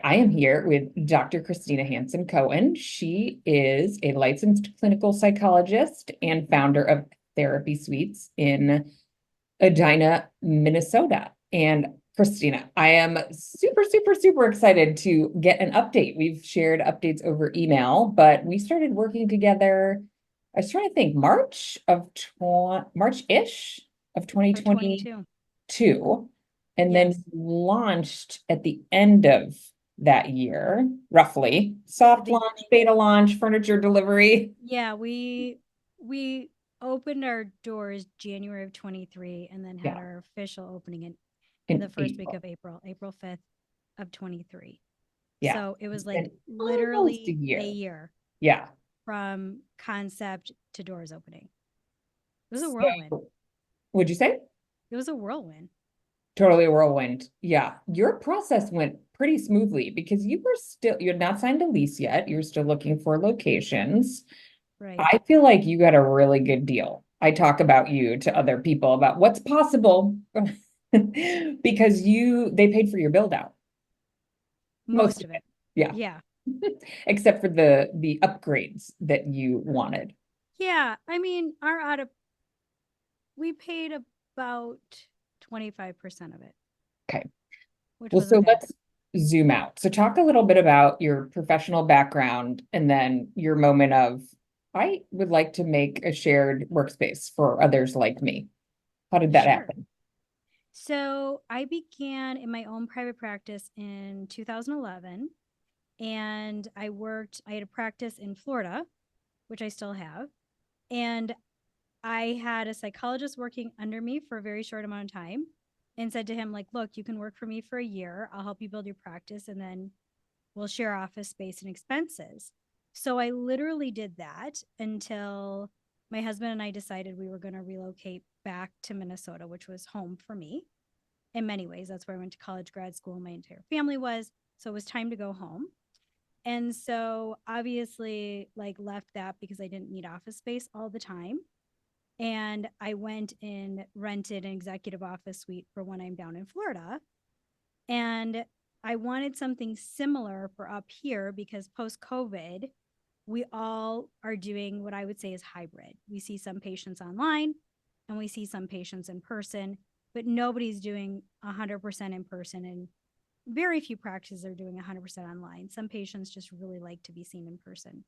I am here with Dr. Christina Hansen Cohen. She is a licensed clinical psychologist and founder of Therapy Suites in Edina, Minnesota. And Christina, I am super, super, super excited to get an update. We've shared updates over email, but we started working together. I was trying to think March-ish of For 22. 2022, and then Yes. launched at the end of that year, roughly. At Soft the launch, beta launch, furniture delivery. yeah, we opened our doors January of 23 and then had Yeah, our official opening in the in first week April. of April 5th of 23. Yeah. So it was It's like been almost a literally a year. year Yeah. from concept to doors opening. It was a whirlwind. So, would you say? It was a whirlwind. Totally a whirlwind. Yeah. Your process went pretty smoothly because you're not signed a lease yet. You're still looking for locations. Right. I feel like you got a really good deal. I talk about you to other people about what's possible because they paid for your build out. Most Most of of it. it. Yeah. Yeah. Except for the upgrades that you wanted. Yeah. I mean, we paid about 25% of it, Okay. which Well, wasn't so bad. let's zoom out. So talk a little bit about your professional background and then your moment of, I would like to make a shared workspace for others like me. How did that Sure. happen? So I began in my own private practice in 2011, and I had a practice in Florida, which I still have. And I had a psychologist working under me for a very short amount of time and said to him, like, look, you can work for me for a year. I'll help you build your practice, and then we'll share office space and expenses. So I literally did that until my husband and I decided we were going to relocate back to Minnesota, which was home for me in many ways. That's where I went to college, grad school, my entire family was. So it was time to go home. And so obviously, like, left that because I didn't need office space all the time. And I went and rented an executive office suite for when I'm down in Florida. And I wanted something similar for up here because post COVID, we all are doing what I would say is hybrid. We see some patients online and we see some patients in person, but nobody's doing 100% in person. And very few practices are doing 100% online. Some patients just really like to be seen in person.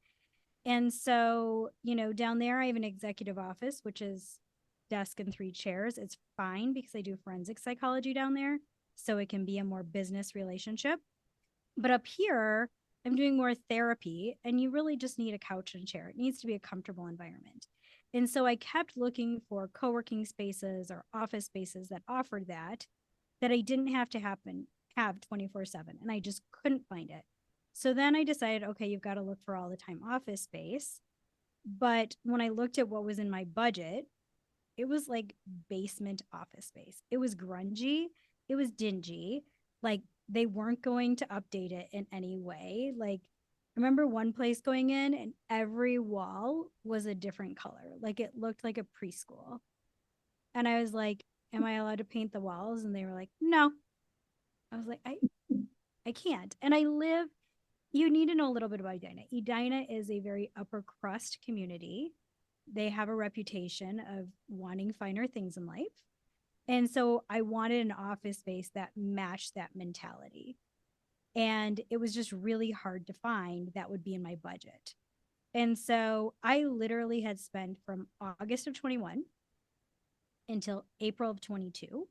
And so, down there, I have an executive office, which is desk and three chairs. It's fine because I do forensic psychology down there. So it can be a more business relationship. But up here, I'm doing more therapy, and you really just need a couch and a chair. It needs to be a comfortable environment. And so I kept looking for co working spaces or office spaces that offered that I didn't have 24/7. And I just couldn't find it. So then I decided, okay, you've got to look for all the time office space. But when I looked at what was in my budget, it was like basement office space. It was grungy, it was dingy. Like, they weren't going to update it in any way. Like, I remember one place going in and every wall was a different color. Like, it looked like a preschool. And I was like, am I allowed to paint the walls? And they were like, no. I was like, I can't. And you need to know a little bit about Edina. Edina is a very upper crust community. They have a reputation of wanting finer things in life. And so I wanted an office space that matched that mentality. And it was just really hard to find that would be in my budget. And so I literally had spent from August of 21 until April of 22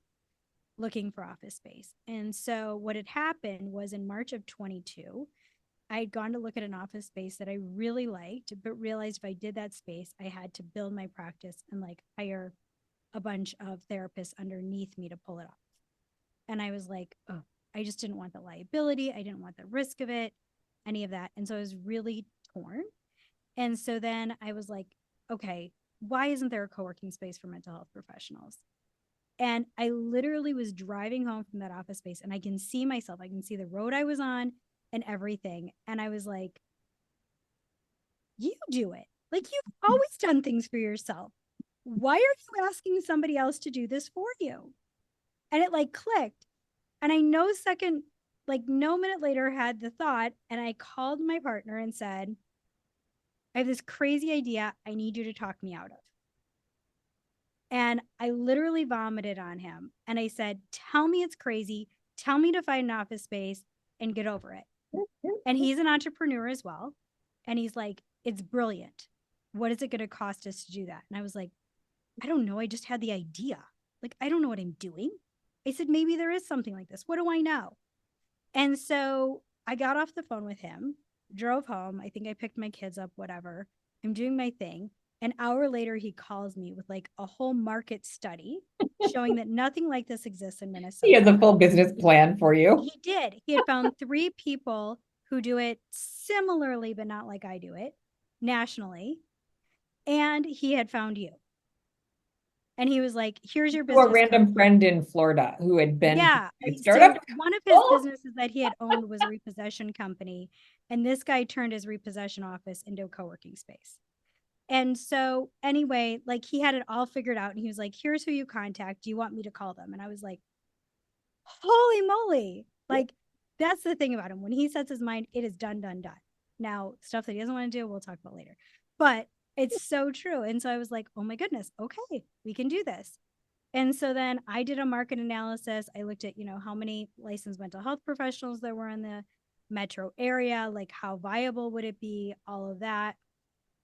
looking for office space. And so what had happened was in March of 22, I had gone to look at an office space that I really liked, but realized if I did that space, I had to build my practice and like hire a bunch of therapists underneath me to pull it off. And I was like, oh, I just didn't want the liability. I didn't want the risk of it, any of that. And so I was really torn. And so then I was like, okay, why isn't there a co working space for mental health professionals? And I literally was driving home from that office space and I can see myself, I can see the road I was on and everything. And I was like, you do it. Like, you've always done things for yourself. Why are you asking somebody else to do this for you? And it like clicked. And I know second like no minute later had the thought, and I called my partner and said, I have this crazy idea I need you to talk me out of. And I literally vomited on him. And I said, tell me it's crazy. Tell me to find an office space and get over it. And he's an entrepreneur as well. And he's like, it's brilliant. What is it going to cost us to do that? And I was like, I don't know. I just had the idea. Like, I don't know what I'm doing. I said, maybe there is something like this. What do I know? And so I got off the phone with him, drove home. I think I picked my kids up, whatever. I'm doing my thing. An hour later, he calls me with like a whole market study showing that nothing like this exists in He has Minnesota. a full business plan for you. He did. He had found 3 people who do it similarly, but not like I do it nationally. And he had found you. And he was like, here's your To a business random card. friend in Florida who had been to Yeah. a So startup. one of his Oh, businesses that he had owned was a repossession company. And this guy turned his repossession office into a co-working space. And so anyway, like he had it all figured out. And he was like, here's who you contact. Do you want me to call them? And I was like, holy moly. Like that's the thing about him. When he sets his mind, it is done, done, done. Now, stuff that he doesn't want to do, we'll talk about later. But it's so true. And so I was like, oh my goodness, okay, we can do this. And so then I did a market analysis. I looked at, how many licensed mental health professionals there were in the metro area, like how viable would it be, all of that.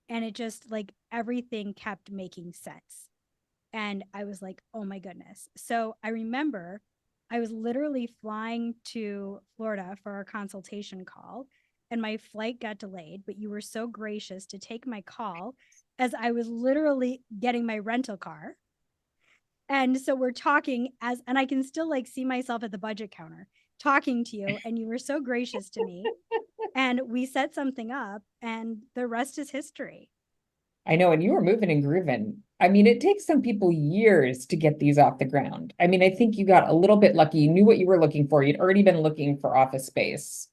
And it just like everything kept making sense. And I was like, oh my goodness. So I remember I was literally flying to Florida for our consultation call, and my flight got delayed, but you were so gracious to take my call as I was literally getting my rental car. And so we're talking and I can still like see myself at the budget counter talking to you. And you were so gracious to me. And we set something up, and the rest is history. I know, and you were moving and grooving. I mean, it takes some people years to get these off the ground. I mean, I think you got a little bit lucky. You knew what you were looking for. You'd already been looking for office space.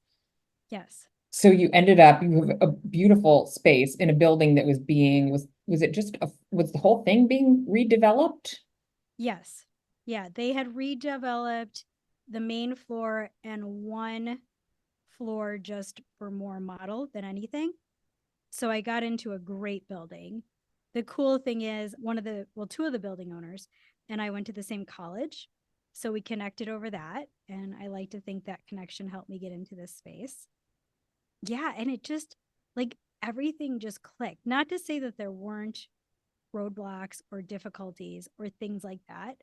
Yes. So you ended up, you have a beautiful space in a building that was it just, was the whole thing being redeveloped? Yes. Yeah. They had redeveloped the main floor and one floor just for more model than anything. So I got into a great building. The cool thing is two of the building owners and I went to the same college. So we connected over that. And I like to think that connection helped me get into this space. Yeah. And it just like everything just clicked. Not to say that there weren't roadblocks or difficulties or things like that.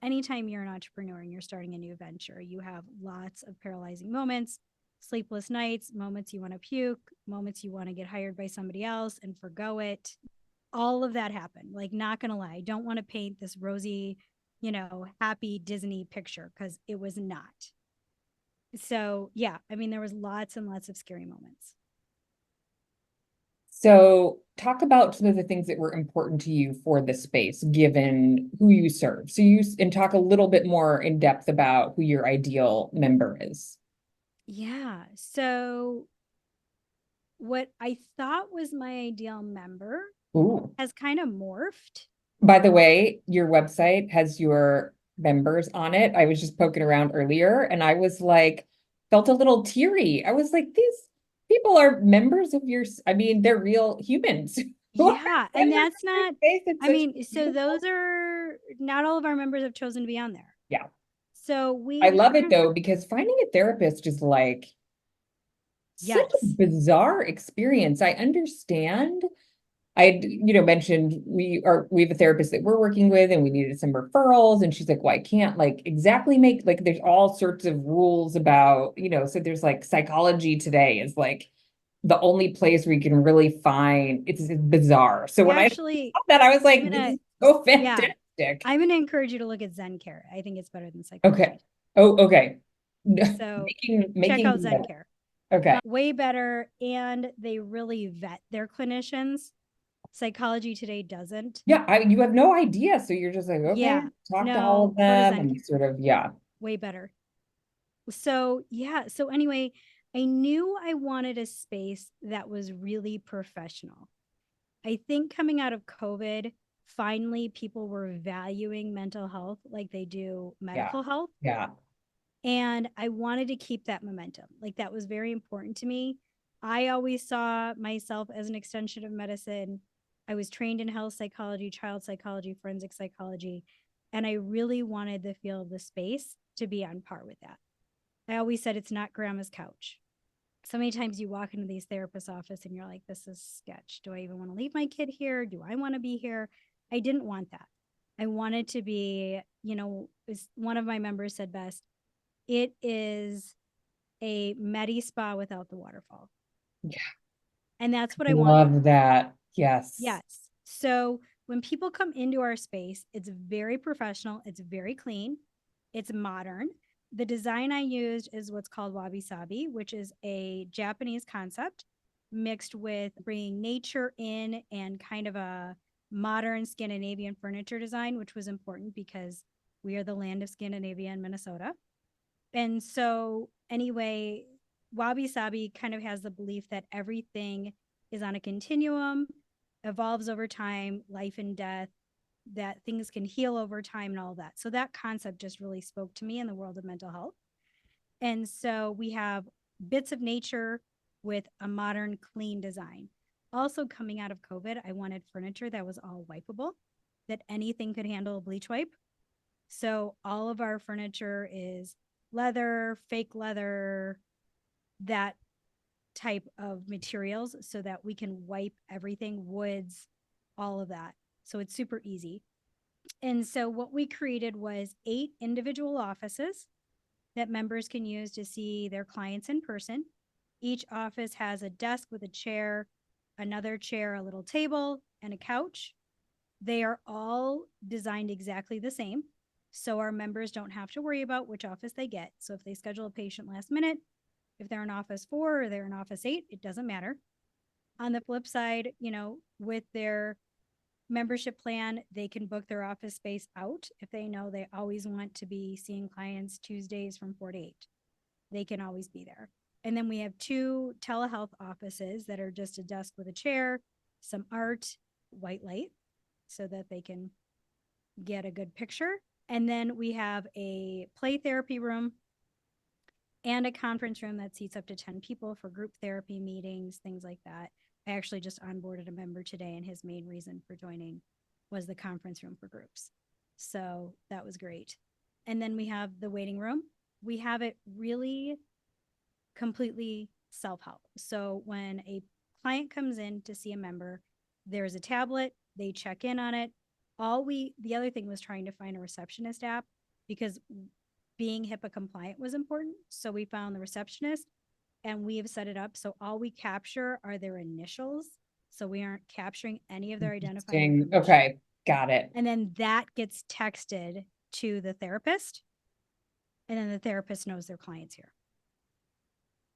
Anytime you're an entrepreneur and you're starting a new venture, you have lots of paralyzing moments, sleepless nights, moments you want to puke, moments you want to get hired by somebody else and forgo it. All of that happened. Like, not going to lie, I don't want to paint this rosy, happy Disney picture because it was not. So, yeah, I mean, there was lots and lots of scary moments. So talk about some of the things that were important to you for the space, given who you serve. And talk a little bit more in depth about who your ideal member is. Yeah. So, what I thought was my ideal member Ooh. has kind of morphed. By the way, your website has your members on it. I was just poking around earlier and I was like, felt a little teary. I was like, these people are members of I mean, they're real humans. Yeah. And Members that's of your not, space. It's I so mean, so beautiful. those are not all of our members have chosen to be on there. Yeah. So I we love it partnered with, though, because finding a therapist is like such a yes. bizarre experience. I understand. I, mentioned we have a therapist that we're working with and we needed some referrals. And she's like, well, I can't like exactly make like there's all sorts of rules about, so there's like Psychology Today is like the only place where you can really find it's bizarre. So when I saw Actually, that, I was I'm like, going this to, is so yeah, fantastic. I'm going to encourage you to look at Zen Care. I think it's better than Okay. Psychology. Oh, okay. So check Making out Zen Care. okay. Way better. And they really vet their clinicians. Psychology Today doesn't. Yeah, you have no idea. So you're just like, okay, Yeah. talk to all No, of go to them Zen and Care. sort of, yeah. Way better. So, yeah. So, anyway, I knew I wanted a space that was really professional. I think coming out of COVID, finally people were valuing mental health like they do Yeah. medical health. Yeah. And I wanted to keep that momentum. Like that was very important to me. I always saw myself as an extension of medicine. I was trained in health psychology, child psychology, forensic psychology, and I really wanted the feel of the space to be on par with that. I always said it's not grandma's couch. So many times you walk into these therapist office and you're like, this is sketch. Do I even want to leave my kid here? Do I want to be here? I didn't want that. I wanted to be, as one of my members said best, it is a Medi spa without the waterfall. Yeah. And that's what I wanted. Love that. Yes. Yes. So when people come into our space, it's very professional, it's very clean, it's modern. The design I used is what's called wabi sabi, which is a Japanese concept mixed with bringing nature in and kind of a modern Scandinavian furniture design, which was important because we are the land of Scandinavia and Minnesota. And so, anyway, wabi sabi kind of has the belief that everything is on a continuum, evolves over time, life and death, that things can heal over time and all that. So that concept just really spoke to me in the world of mental health. And so we have bits of nature with a modern, clean design. Also, coming out of COVID, I wanted furniture that was all wipeable, that anything could handle a bleach wipe. So all of our furniture is leather, fake leather, that type of materials so that we can wipe everything, woods, all of that. So it's super easy. And so what we created was 8 individual offices that members can use to see their clients in person. Each office has a desk with a chair, another chair, a little table, and a couch. They are all designed exactly the same. So our members don't have to worry about which office they get. So if they schedule a patient last minute, if they're in office 4 or they're in office 8, it doesn't matter. On the flip side, with their membership plan, they can book their office space out if they know they always want to be seeing clients Tuesdays from 4 to 8. They can always be there. And then we have 2 telehealth offices that are just a desk with a chair, some art, white light, so that they can get a good picture. And then we have a play therapy room and a conference room that seats up to 10 people for group therapy meetings, things like that. I actually just onboarded a member today, and his main reason for joining was the conference room for groups. So that was great. And then we have the waiting room. We have it really completely self-help. So when a client comes in to see a member, there's a tablet, they check in on it. The other thing was trying to find a receptionist app because being HIPAA compliant was important. So we found the receptionist and we have set it up. So all we capture are their initials. So we aren't capturing any of their identifying information. Okay, got it. And then that gets texted to the therapist. And then the therapist knows their client's here.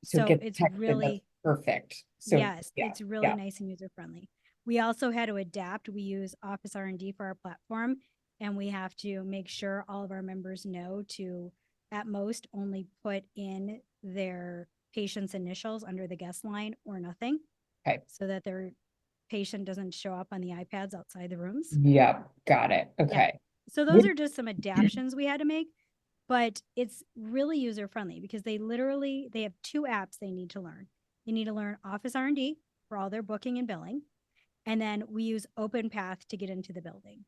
So it's really perfect. So yes, it's really nice and user friendly. We also had to adapt. We use Office R&D for our platform, and we have to make sure all of our members know to, at most, only put in their patient's initials under the guest line or nothing. Okay. So that their patient doesn't show up on the iPads outside the rooms. Yep, got it. Okay. Yeah. So those are just some adaptions we had to make, but it's really user friendly because they have 2 apps they need to learn. They need to learn Office R&D for all their booking and billing. And then we use OpenPath to get into the building.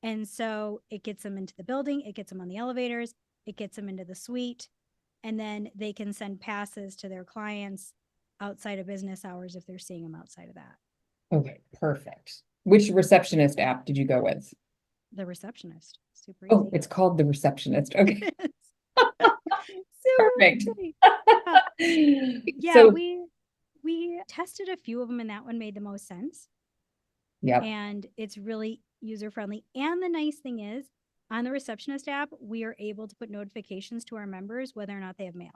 And so it gets them into the building, it gets them on the elevators, it gets them into the suite, and then they can send passes to their clients outside of business hours if they're seeing them outside of that. Okay, perfect. Which receptionist app did you go with? The receptionist. Super easy. Oh, it's called the receptionist. Okay. Perfect. Yeah, so, we tested a few of them and that one made the most sense. Yeah. And it's really user friendly. And the nice thing is on the receptionist app, we are able to put notifications to our members whether or not they have mail.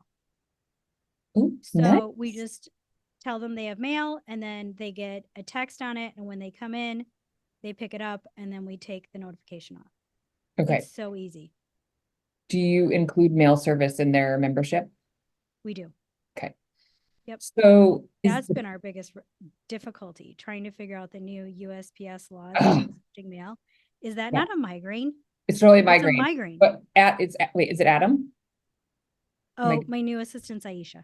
Ooh, so nice. We just tell them they have mail and then they get a text on it. And when they come in, they pick it up and then we take the notification off. Okay. It's so easy. Do you include mail service in their membership? We do. Okay. Yep. So that's been our biggest difficulty, trying to figure out the new USPS laws accepting mail. Is that not a migraine? It's really a migraine. It's a migraine. But is it Adam? Like, Oh, my new assistant's Aisha.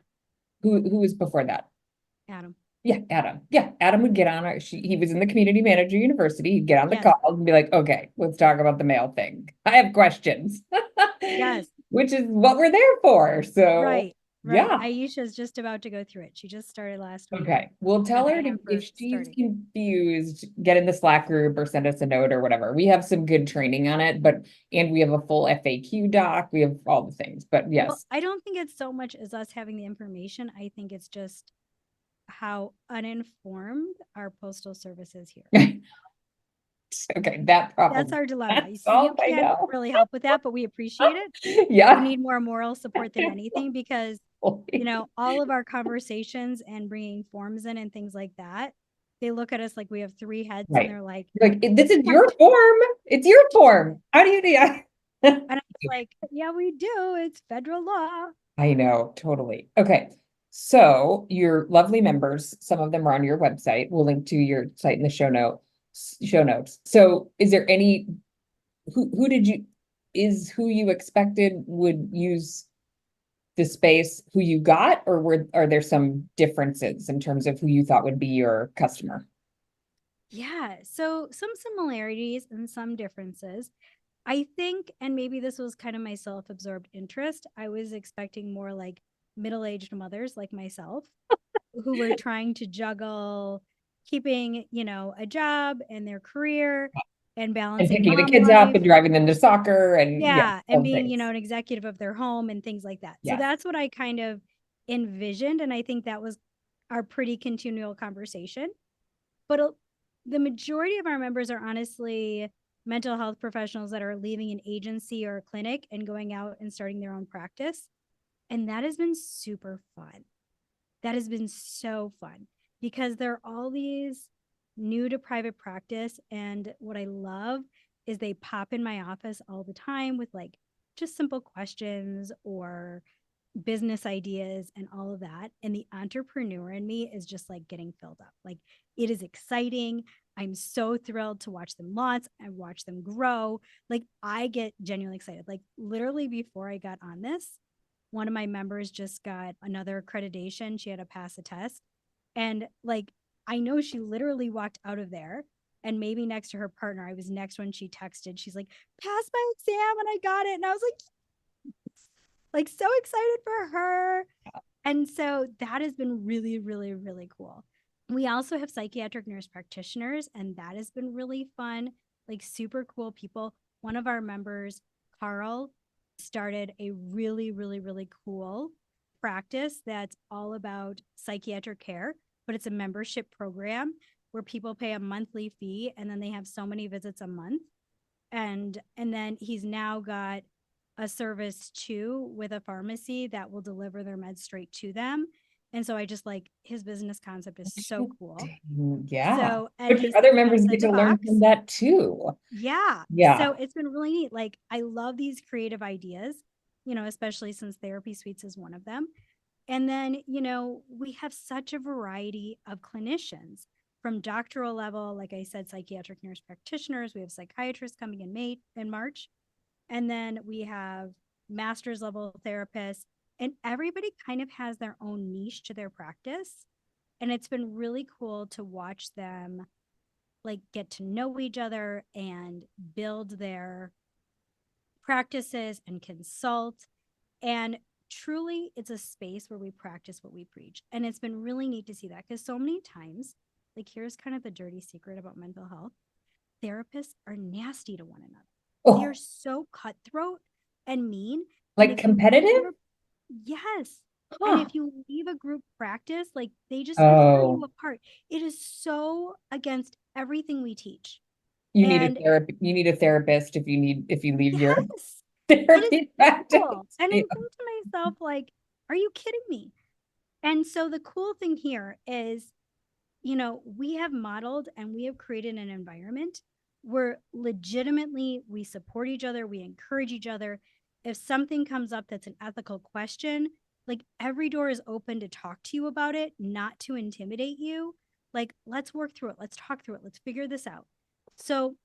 who was before that? Adam. Yeah, Adam. Yeah, Adam would get on he was in the community manager university. He'd get on the Yes. call and be like, okay, let's talk about the mail thing. I have questions. Yes. Which is what we're there for. So Right. Right. yeah. Aisha's just about to go through it. She just started last week. Okay. We'll tell her Prepping her if for she's starting. confused, get in the Slack group or send us a note or whatever. We have some good training on it, and we have a full FAQ doc. We have all the things. But Well, yes. I don't think it's so much as us having the information. I think it's just how uninformed our postal service is here. Okay, that That's problem. our dilemma. You That's see, you all I can't know. really help with that, but we appreciate it. We Yeah. need more moral support than anything because, all of our conversations and bringing forms in and things like that, they look at us like we have three heads and Right. they're like, Like, this is your form. It's your form. How do you do that? and I was like, yeah, we do. It's federal law. I know, totally. Okay. So your lovely members, some of them are on your website. We'll link to your site in the show notes. So is there any who did you is who you expected would use the space who you got, or are there some differences in terms of who you thought would be your customer? Yeah. So some similarities and some differences. I think, and maybe this was kind of my self absorbed interest, I was expecting more like middle aged mothers like myself who were trying to juggle keeping, a job and their career and And balancing picking the mom kids up life. and driving them to soccer and yeah, Yeah. And all the being, things. an executive of their home and things like that. So Yes. that's what I kind of envisioned. And I think that was our pretty continual conversation. But the majority of our members are honestly mental health professionals that are leaving an agency or a clinic and going out and starting their own practice. And that has been super fun. That has been so fun because there are all these new to private practice. And what I love is they pop in my office all the time with like just simple questions or business ideas and all of that. And the entrepreneur in me is just like getting filled up. Like it is exciting. I'm so thrilled to watch them launch and watch them grow. Like I get genuinely excited. Like literally before I got on this, one of my members just got another accreditation. She had to pass a test. And like, I know she literally walked out of there and maybe next to her partner. I was next when she texted. She's like, pass my exam and I got it. And I was like so excited for her. And so that has been really, really, really cool. We also have psychiatric nurse practitioners, and that has been really fun, like super cool people. One of our members, Carl, started a really, really, really cool practice that's all about psychiatric care, but it's a membership program where people pay a monthly fee and then they have so many visits a month. And then he's now got a service too with a pharmacy that will deliver their meds straight to them. And so I just like his business concept is so cool. Yeah. So, and But your he's other thinking members outside get the to learn from box. that too. Yeah. Yeah. So it's been really neat. Like I love these creative ideas, especially since therapy suites is one of them. And then, we have such a variety of clinicians from doctoral level, like I said, psychiatric nurse practitioners. We have psychiatrists coming in March. And then we have master's level therapists, and everybody kind of has their own niche to their practice. And it's been really cool to watch them like get to know each other and build their practices and consult. And truly, it's a space where we practice what we preach. And it's been really neat to see that because so many times, like, here's kind of the dirty secret about mental health therapists are nasty to one another. They're Oh, so cutthroat and mean. And like if you competitive? yes. And Huh. if you leave a group practice, like they just will tear you Oh, apart. It is so against everything we teach. And you need a therapist if you leave your yes, it is therapy practice. awful. And I Yeah. think to myself, like, are you kidding me? And so the cool thing here is, we have modeled and we have created an environment where legitimately we support each other, we encourage each other. If something comes up that's an ethical question, like every door is open to talk to you about it, not to intimidate you. Like, let's work through it. Let's talk through it. Let's figure this out. So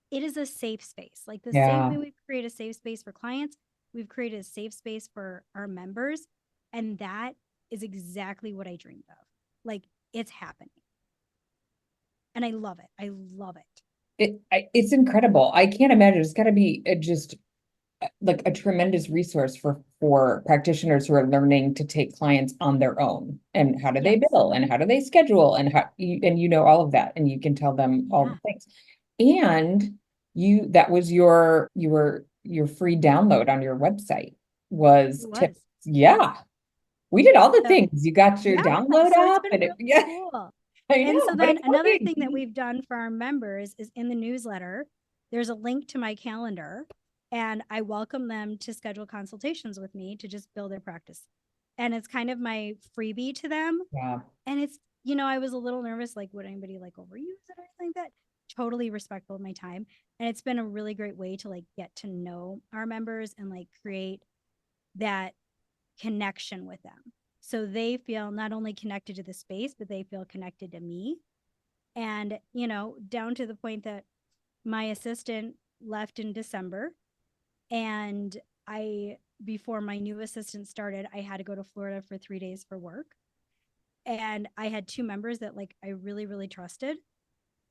it is a safe space. Like the same Yeah. way we create a safe space for clients, We've created a safe space for our members. And that is exactly what I dreamed of. Like, it's happening. And I love it. I love it. It's incredible. I can't imagine. It's got to be just like a tremendous resource for practitioners who are learning to take clients on their own. And how do they Yes. bill and how do they schedule and you know all of that and you can tell them all Yeah. the things. And that was your free download on your website was It tips. was. Yeah. We did all the So, things. You got your yeah. download So it's up been and really yeah, cool. I And know, so but then it's another working. thing that we've done for our members is in the newsletter, there's a link to my calendar, and I welcome them to schedule consultations with me to just build their practice. And it's kind of my freebie to them. Yeah. And it's, I was a little nervous, like, would anybody like overuse it or anything like that? Totally respectful of my time. And it's been a really great way to like get to know our members and like create that connection with them. So they feel not only connected to the space, but they feel connected to me. And, down to the point that my assistant left in December. And before my new assistant started, I had to go to Florida for 3 days for work. And I had two members that like I really, really trusted.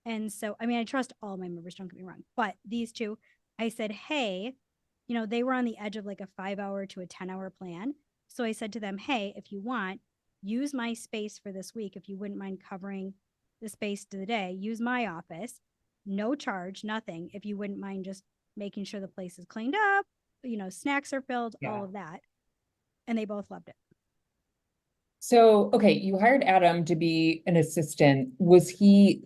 And so, I mean, I trust all my members, don't get me wrong. But these two, I said, hey, they were on the edge of like a 5 hour to a 10 hour plan. So I said to them, hey, if you want, use my space for this week. If you wouldn't mind covering the space to the day, use my office, no charge, nothing. If you wouldn't mind just making sure the place is cleaned up, snacks are filled, Yeah. all of that. And they both loved it. So, okay, you hired Adam to be an assistant. Was he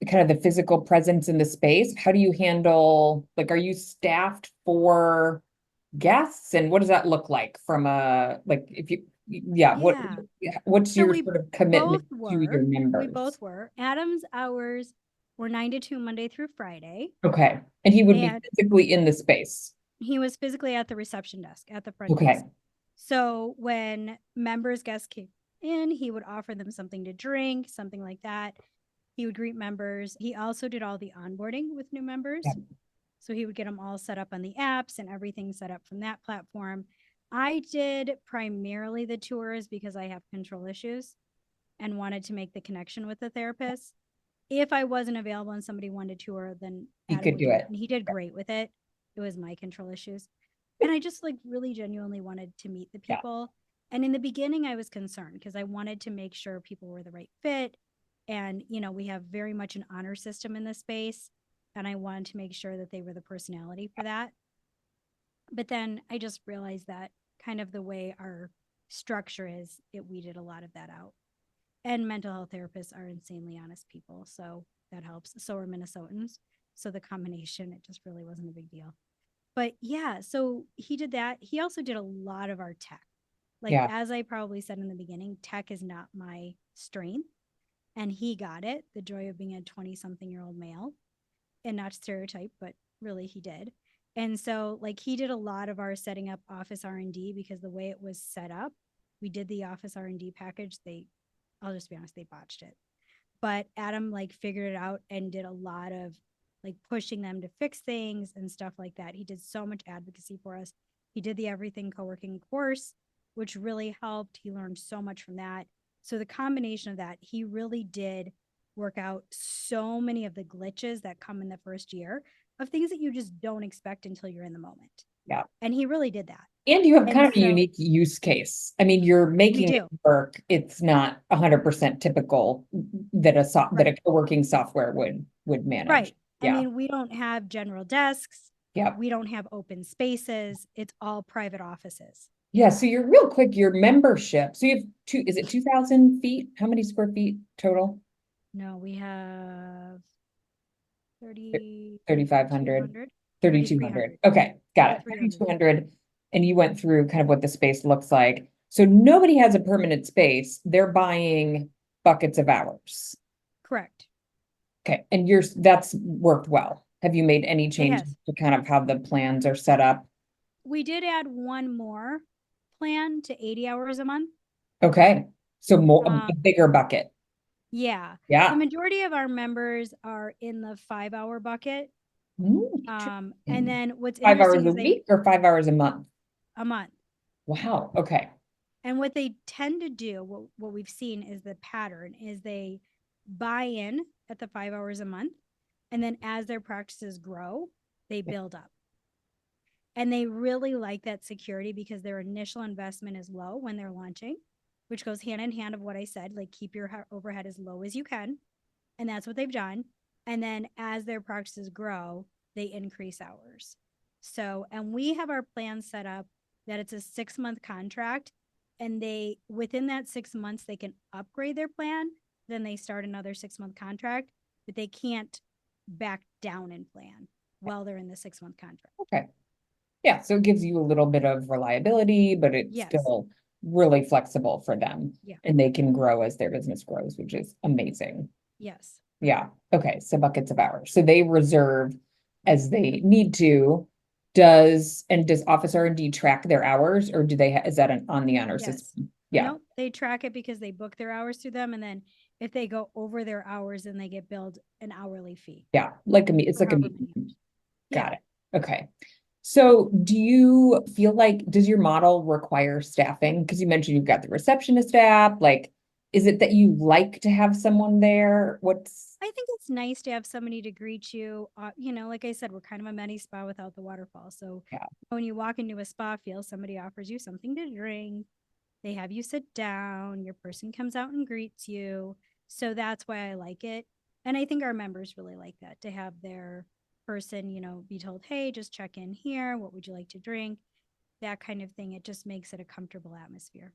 kind of the physical presence in the space? How do you handle, like, are you staffed for guests? And what does that look like from like, if you, yeah, Yeah. what's So your we sort of commitment both to your were. We members? both were. Adam's hours were 9 to 2 Monday through Friday. Okay, and he would be And physically in the space. he was physically at the reception desk, at the front Okay, desk. So when guests came in, he would offer them something to drink, something like that. He would greet members. He also did all the onboarding with new yeah, members. So he would get them all set up on the apps and everything set up from that platform. I did primarily the tours because I have control issues and wanted to make the connection with the therapist. If I wasn't available and somebody wanted to tour, then he Adam could would do do it. it. And he did great with it. It was my control issues. And I just like really genuinely wanted to meet the Yeah, people. And in the beginning, I was concerned because I wanted to make sure people were the right fit. And, we have very much an honor system in this space. And I wanted to make sure that they were the personality for that. But then I just realized that kind of the way our structure is, it weeded a lot of that out. And mental health therapists are insanely honest people. So that helps. So are Minnesotans. So the combination, it just really wasn't a big deal. But yeah, so he did that. He also did a lot of our tech. Like, yeah. as I probably said in the beginning, tech is not my strength. And he got it, the joy of being a 20-something-year-old male, and not stereotype, but really he did. And so like he did a lot of our setting up office R&D because the way it was set up, we did the office R&D package. I'll just be honest, they botched it. But Adam like figured it out and did a lot of like pushing them to fix things and stuff like that. He did so much advocacy for us. He did the Everything Co-working course, which really helped. He learned so much from that. So the combination of that, he really did work out so many of the glitches that come in the first year of things that you just don't expect until you're in the moment. Yeah. And he really did that. And you have And kind of a so unique use case. I mean, you're we making it do. work. It's not 100% typical that that Right. a co-working software would manage. Right. I Yeah. mean, we don't have general desks. Yeah. We don't have open spaces. It's all private offices. Yeah. So you're real quick, your membership. So you have is it 2,000 feet? How many square feet total? No, we have 3,500, 3,200, 3,200. Okay. Got it. 3,300. 3,200. And you went through kind of what the space looks like. So nobody has a permanent space. They're buying buckets of hours. Correct. Okay, and that's worked well. Have you made any It changes has. to kind of how the plans are set up? We did add one more plan to 80 hours a month. Okay, so more a Um, bigger bucket. yeah. The Yeah. majority of our members are in the 5 hour bucket. And Interesting. then what's 5 hours interesting a is week or 5 hours a month? a month. Wow. Okay. And what they tend to do, what we've seen is the pattern is they buy in at the 5 hours a month. And then as their practices grow, they build up. And they really like that security because their initial investment is low when they're launching, which goes hand in hand of what I said, like keep your overhead as low as you can. And that's what they've done. And then as their practices grow, they increase hours. So, and we have our plan set up that it's a 6 month contract. And they, within that 6 months, they can upgrade their plan. Then they start another 6 month contract, but they can't back down in plan while they're in the 6 month contract. Okay. Yeah. So it gives you a little bit of reliability, but it's Yes. still really flexible for them. Yeah. And they can grow as their business grows, which is amazing. Yes. Yeah. Okay. So buckets of hours. So they reserve as they need to. Does Office R&D track their hours, or do they is that on the honor Yes. system? Yeah. Nope. They track it because they book their hours through them. And then if they go over their hours, then they get billed an hourly fee. Yeah. Like it's For like a however meeting. many. Got Yeah. it. Okay. So do you feel like, does your model require staffing? Because you mentioned you've got the receptionist app, like, is it that you like to have someone there? What's, I think it's nice to have somebody to greet you. Like I said, we're kind of a mini spa without the waterfall. So yeah, when you walk into a spa field, somebody offers you something to drink. They have you sit down. Your person comes out and greets you. So that's why I like it. And I think our members really like that, to have their person, be told, hey, just check in here. What would you like to drink? That kind of thing. It just makes it a comfortable atmosphere.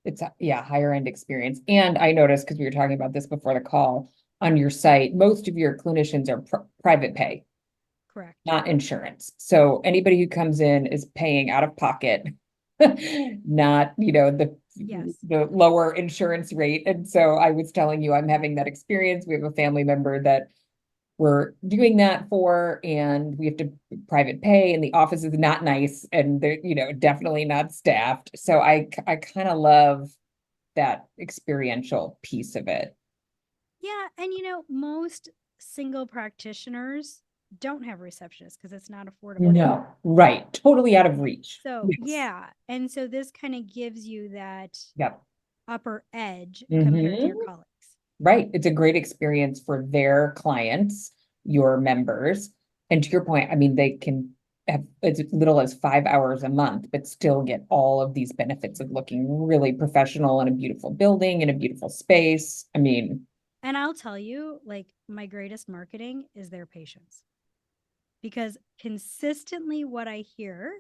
it's a, yeah, higher end experience. And I noticed, because we were talking about this before the call, on your site, most of your clinicians are private pay, Correct. not insurance. So anybody who comes in is paying out of pocket, not, Yes. the lower insurance rate. And so I was telling you, I'm having that experience. We have a family member that we're doing that for, and we have to private pay, and the office is not nice, and they're, definitely not staffed. So I kind of love that experiential piece of it. Yeah. And most single practitioners don't have receptionists because it's not affordable. No, right. Totally out of reach. So, Yes. yeah. And so this kind of gives you that Yep. upper edge compared to Hmm. your colleagues. Right. It's a great experience for their clients, your members. And to your point, I mean, they can have as little as 5 hours a month, but still get all of these benefits of looking really professional in a beautiful building, in a beautiful space. I mean, And I'll tell you, like, my greatest marketing is their patients, because consistently what I hear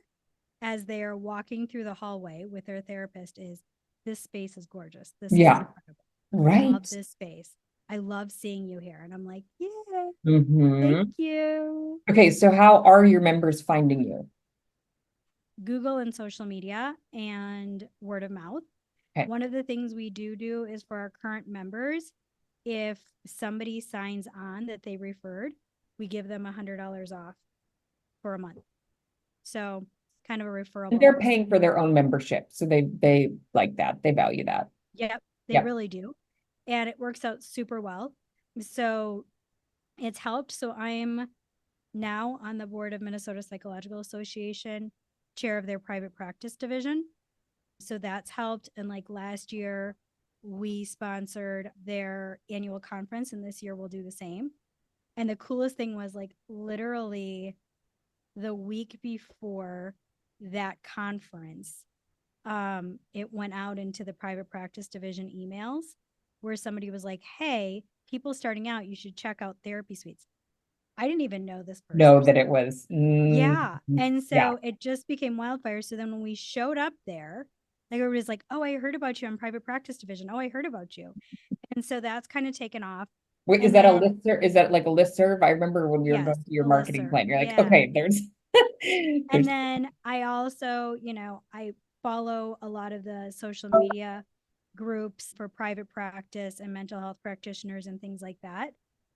as they are walking through the hallway with their therapist is, this space is gorgeous. This is yeah, incredible. I right. love this space. I love seeing you here. And I'm like, yeah, Hmm. thank you. Okay, so how are your members finding you? Google and social media and word of mouth. Okay. One of the things we do is for our current members, if somebody signs on that they referred, we give them $100 off for a month. So kind of a referral And they're bonus. paying for their own membership, so they like that. They value that. Yep, they Yep. really do. And it works out super well. So it's helped. So I'm now on the board of Minnesota Psychological Association, chair of their private practice division. So that's helped. And like last year, we sponsored their annual conference, and this year we'll do the same. And the coolest thing was, like, literally the week before that conference, it went out into the private practice division emails where somebody was like, hey, people starting out, you should check out therapy suites. I didn't even know this person. Know that it was, Yeah. And yeah. so it just became wildfire. So then when we showed up there, like, everybody's like, oh, I heard about you on private practice division. Oh, I heard about you. And so that's kind of taken off. Wait, is And that a then, listserv? Is that like a listserv? I remember when we were yes, going through your a marketing listserv. plan, you're like, Yeah. okay, there's And then I also, I follow a lot of the social media groups for private practice and mental health practitioners and things like that.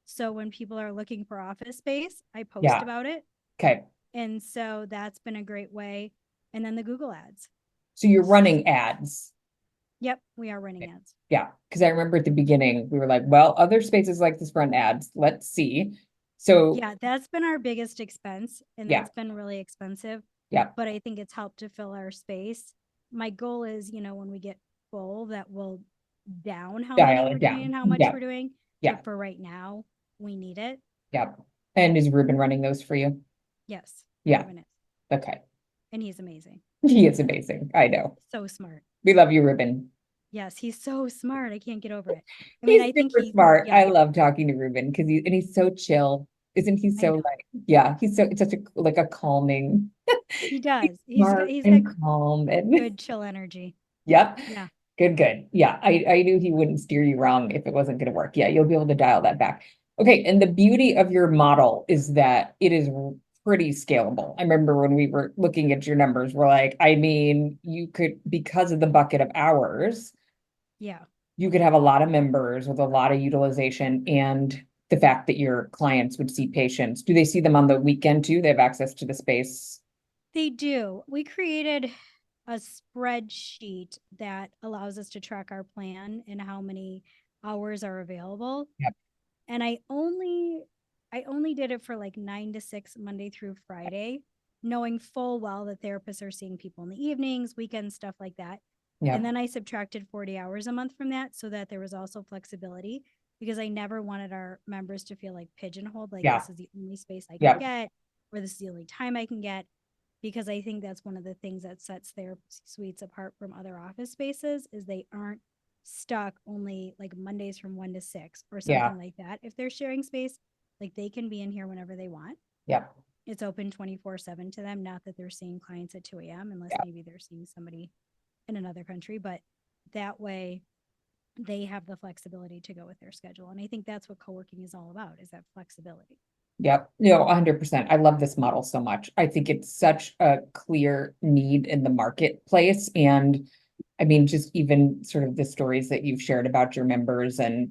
So when people are looking for office space, I post yeah. about it. Okay. And so that's been a great way. And then the Google ads. So you're running ads. Yep, we are running ads. Yeah. Because I remember at the beginning, we were like, well, other spaces like this run ads. Let's see. So Yeah, that's been our biggest expense. And yeah. that's been really expensive. Yeah. but I think it's helped to fill our space. My goal is, when we get full, that will down how many Dial we're it doing down. and how much Yeah. we're doing. Yeah. But for right now, we need it. Yeah. And is Ruben running those for you? Yes, Yeah. Ruben is. Okay. And he's amazing. He is amazing. I know. So smart. We love you, Ruben. Yes, he's so smart. I can't get over it. I mean, He's I think super smart. yeah, I love talking to Ruben because he's so chill. Isn't he I so know. like, yeah, it's such a like a calming, He does. smart He's got and calm and good chill energy. yep. Yeah. Good, good. Yeah, I knew he wouldn't steer you wrong if it wasn't going to work. Yeah, you'll be able to dial that back. Okay, and the beauty of your model is that it is pretty scalable. I remember when we were looking at your numbers, we're like, I mean, you could, because of the bucket of hours, Yeah. you could have a lot of members with a lot of utilization and the fact that your clients would see patients. Do they see them on the weekend too? They have access to the space? They do. We created a spreadsheet that allows us to track our plan and how many hours are available. Yep. And I only did it for like 9 to 6 Monday through Friday, knowing full well that therapists are seeing people in the evenings, weekends, stuff like that. And Yep. then I subtracted 40 hours a month from that so that there was also flexibility, because I never wanted our members to feel like pigeonholed, like Yeah. this is the only space I can Yep. get, or this is the only time I can get, because I think that's one of the things that sets their suites apart from other office spaces is they aren't stuck only like Mondays from 1 to 6 or Yeah. something like that. If they're sharing space, like they can be in here whenever they want. Yep. It's open 24/7 to them. Not that they're seeing clients at 2 a.m. unless Yep. maybe they're seeing somebody in another country, but that way they have the flexibility to go with their schedule. And I think that's what co-working is all about, is that flexibility. Yep. No, 100%. I love this model so much. I think it's such a clear need in the marketplace. And I mean, just even sort of the stories that you've shared about your members and,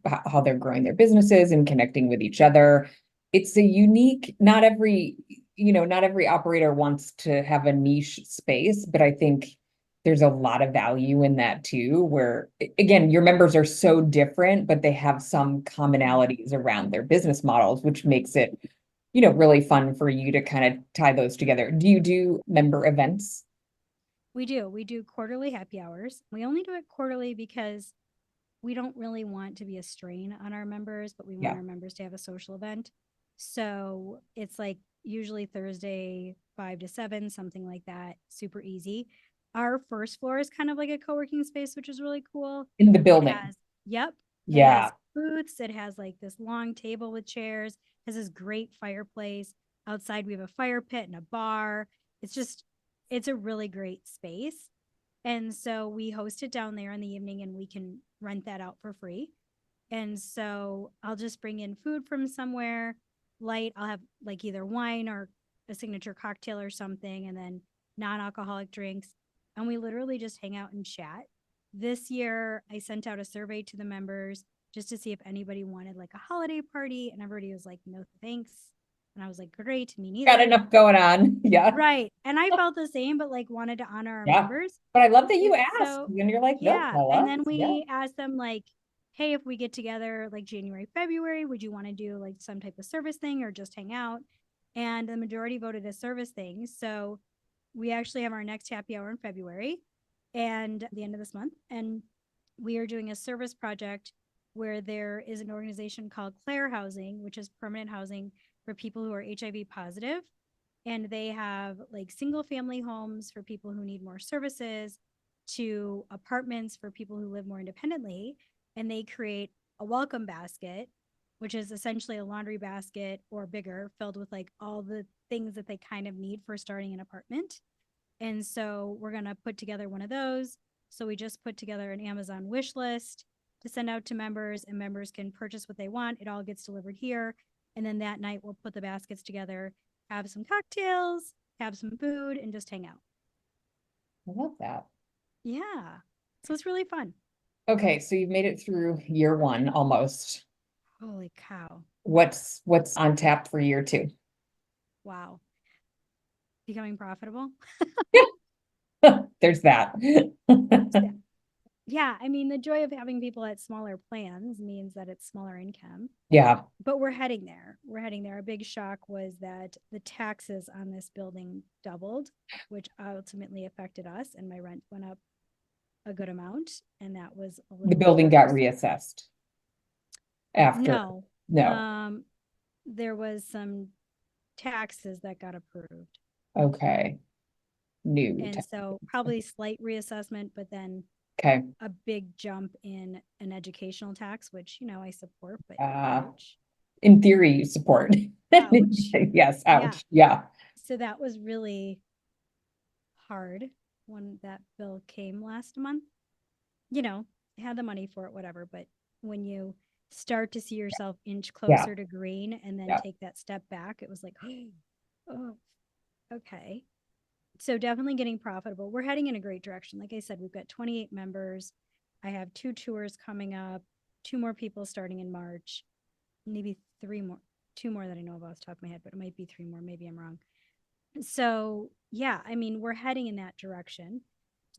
how they're growing their businesses and connecting with each other. It's a unique, not every operator wants to have a niche space, but I think there's a lot of value in that too, where again, your members are so different, but they have some commonalities around their business models, which makes it, really fun for you to kind of tie those together. Do you do member events? We do. We do quarterly happy hours. We only do it quarterly because we don't really want to be a strain on our members, but we want Yeah. our members to have a social event. So it's like usually Thursday, 5 to 7, something like that. Super easy. Our first floor is kind of like a co-working space, which is really cool. In the It building. has, yep, it Yeah. has booths. It has like this long table with chairs, has this great fireplace. Outside, we have a fire pit and a bar. It's a really great space. And so we host it down there in the evening and we can rent that out for free. And so I'll just bring in food from somewhere light. I'll have like either wine or a signature cocktail or something, and then non alcoholic drinks. And we literally just hang out and chat. This year, I sent out a survey to the members just to see if anybody wanted like a holiday party. And everybody was like, no, thanks. And I was like, great, me Got neither. enough going on. Yeah. Right. And I felt the same, but like wanted to honor our Yeah. members. But I love that you And asked so, and you're like, nope, yeah. tell And us. then Yeah. we asked them, like, hey, if we get together like January, February, would you want to do like some type of service thing or just hang out? And the majority voted a service thing. So we actually have our next happy hour in February and at the end of this month. And we are doing a service project where there is an organization called Claire Housing, which is permanent housing for people who are HIV positive. And they have like single family homes for people who need more services to apartments for people who live more independently. And they create a welcome basket, which is essentially a laundry basket or bigger, filled with like all the things that they kind of need for starting an apartment. And so we're going to put together one of those. So we just put together an Amazon wish list to send out to members, and members can purchase what they want. It all gets delivered here. And then that night we'll put the baskets together, have some cocktails, have some food, and just hang out. I love that. Yeah. So it's really fun. Okay, so you've made it through year one almost. Holy cow. What's on tap for year two? Wow. Becoming profitable. There's that. yeah, I mean, the joy of having people at smaller plans means that it's smaller income, Yeah. but we're heading there. We're heading there. A big shock was that the taxes on this building doubled, which ultimately affected us, and my rent went up a good amount. And that was a The little building got cumbersome. reassessed after. No, No. um, there was some taxes that got approved. Okay. New. And so probably slight reassessment, but then Okay. a big jump in an educational tax, which, I support, but Uh, ouch, in theory, you support. ouch. Yes. Yeah. Ouch. Yeah. So that was really hard when that bill came last month. Had the money for it, whatever. But when you start to see yourself inch Yeah. closer to green and then Yeah. take that step back, it was like, oh, okay. So definitely getting profitable. We're heading in a great direction. Like I said, we've got 28 members. I have 2 tours coming up, 2 more people starting in March, maybe 3 more, 2 more that I know of off the top of my head, but it might be 3 more. Maybe I'm wrong. So yeah, I mean, we're heading in that direction,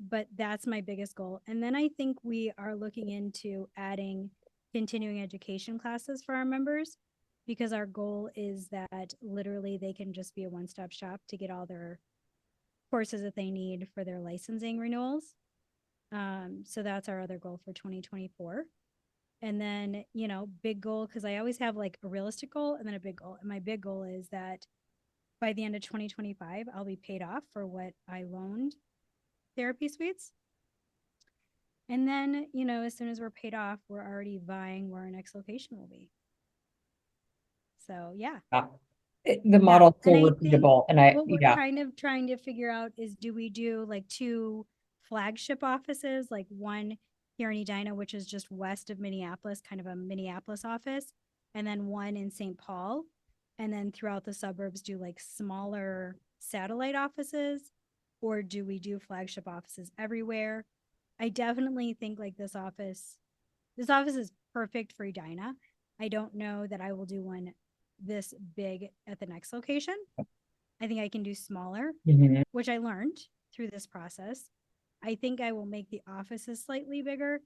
but that's my biggest goal. And then I think we are looking into adding continuing education classes for our members, because our goal is that literally they can just be a one-stop shop to get all their courses that they need for their licensing renewals. So that's our other goal for 2024. And then, big goal, because I always have like a realistic goal and then a big goal. And my big goal is that by the end of 2025, I'll be paid off for what I loaned therapy suites. And then, as soon as we're paid off, we're already vying where our next location will be. So, yeah. The Yeah. model's so And I think repeatable. And I, what we're yeah. kind of trying to figure out is, do we do like 2 flagship offices, like one here in Edina, which is just west of Minneapolis, kind of a Minneapolis office, and then one in St. Paul. And then throughout the suburbs, do like smaller satellite offices, or do we do flagship offices everywhere? I definitely think like this office is perfect for Edina. I don't know that I will do one this big at the next location. I think I can do smaller, Mhm. which I learned through this process. I think I will make the offices slightly bigger,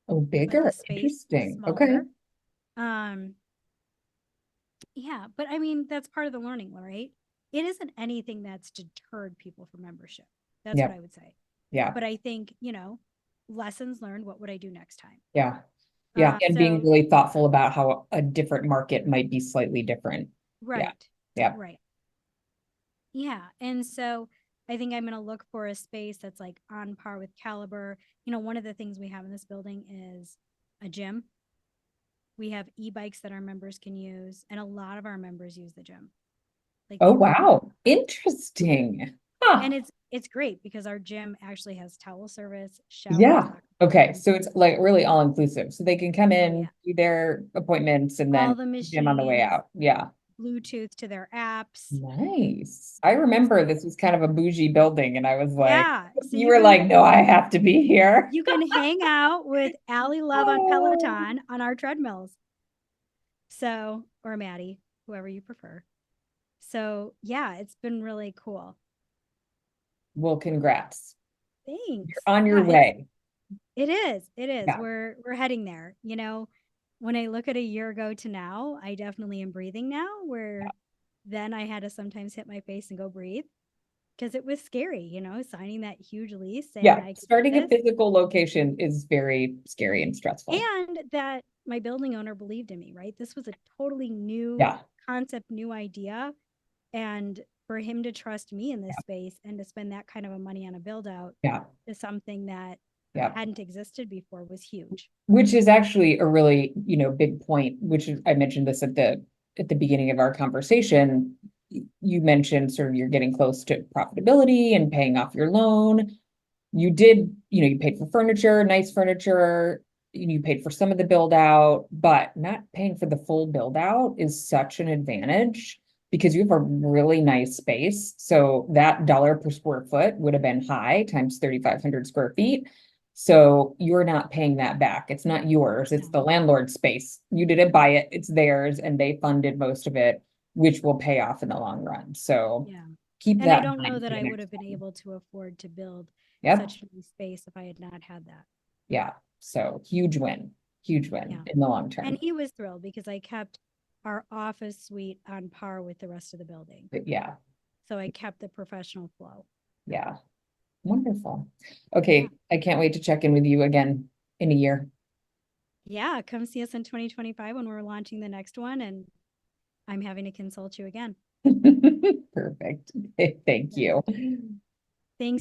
Oh, but the bigger. space Interesting. Okay. smaller. Um, yeah, but I mean, that's part of the learning, right? It isn't anything that's deterred people from membership. That's what Yeah. I would say. Yeah. But I think, lessons learned. What would I do next time? Yeah. Yeah. And being So, really thoughtful about how a different market might be slightly different. Yeah. right, Yeah. right. Yeah. And so I think I'm going to look for a space that's like on par with caliber. One of the things we have in this building is a gym. We have e-bikes that our members can use, and a lot of our members use the gym. Like Oh, they love it. wow. Interesting. Huh. And it's great because our gym actually has towel service, showers, Yeah. locker Okay. rooms. So it's like really all inclusive. So they can come Oh in, yeah. do their appointments, and All then the gym on the way machines, out. Yeah. Bluetooth to their apps. Nice. I remember So this was kind of a bougie building, and I was like, yeah. So you you were can like, no, I have to be here. you can hang out with Allie Love on Oh, Peloton on our treadmills. So, or Maddie, whoever you prefer. So, yeah, it's been really cool. well, congrats. You're Thanks. on your Yeah, it's way. it is. It is. Yeah. We're heading there. When I look at a year ago to now, I definitely am breathing now, where then I had to sometimes hit my face and go breathe, because it was scary, signing that huge lease saying Yeah. I could do Starting a this. physical location is very scary and stressful. And that my building owner believed in me, right? This was a totally new Yeah. concept, new idea. And for him to trust me in this space and to spend that kind of a money on a build out Yeah. is something that Yeah. hadn't existed before, was huge. Which is actually a really, big point, which is, I mentioned this at the beginning of our conversation. You mentioned sort of you're getting close to profitability and paying off your loan. You did, you paid for furniture, nice furniture, you paid for some of the build out, but not paying for the full build out is such an advantage because you have a really nice space. So that dollar per square foot would have been high times 3,500 square feet. So you're not paying that back. It's not yours, it's No. the landlord's space. You didn't buy it, it's theirs, and they funded most of it, which will pay off in the long run. So Yeah. keep And I that in don't know mind that for the I would next have been time. able to afford to build Yep. such a nice space if I had not had that. Yeah. So huge win Yeah. in the long term. And he was thrilled because I kept our office suite on par with the rest of the building. But yeah. So I kept the professional flow. Yeah. Wonderful. Okay. I can't wait to check in with you again in a year. Yeah. Come see us in 2025 when we're launching the next one. And I'm having to consult you again. Perfect. Thank you. Thanks.